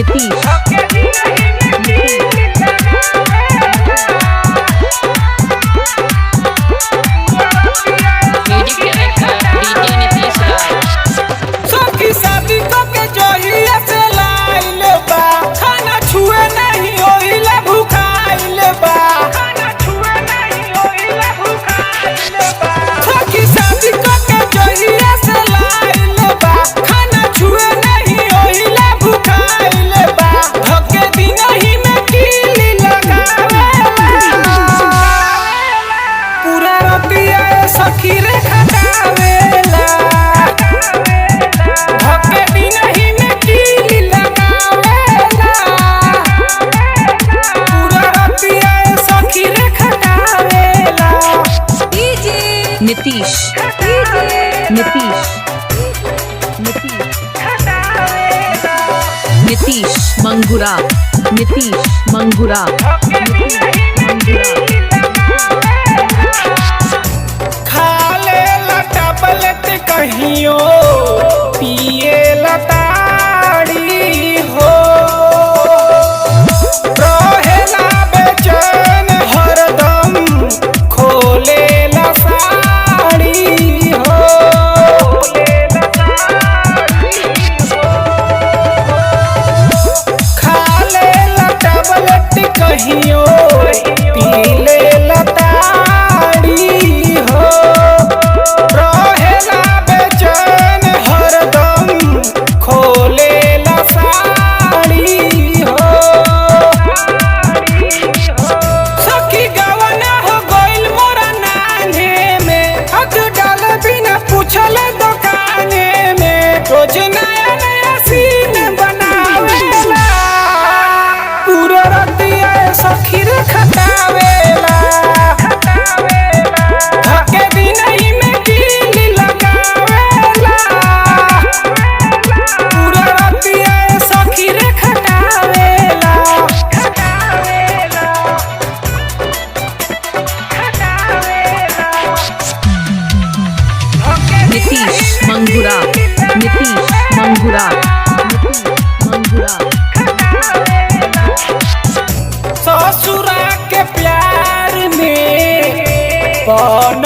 नीतीश नीतीश नीतीश नीतीश मंगुरा नीतीश मंगुरा खाले लटा पलट कहियो पिए लताड़ी हो रहेला बेचैन हरदम खोले लसाड़ी हो खाले लटा पलट कहियो पीले लताड़ी हो रहेला बेचैन हरदम खोले लसाड़ी हो सखी गवना हो गइल मोरा नान्हे में हद डाल बिना पूछल दुकाने में रोज नया नया सीन बनावेला पूरा रतिया सखी रे खटावेला धके दिन ही में कीली लगावेला पूरा रतिया सखी रे खटावेला नीतीश मंगुरा नीतीश मंगुरा मंगुरा ससुरा के प्यार में कौन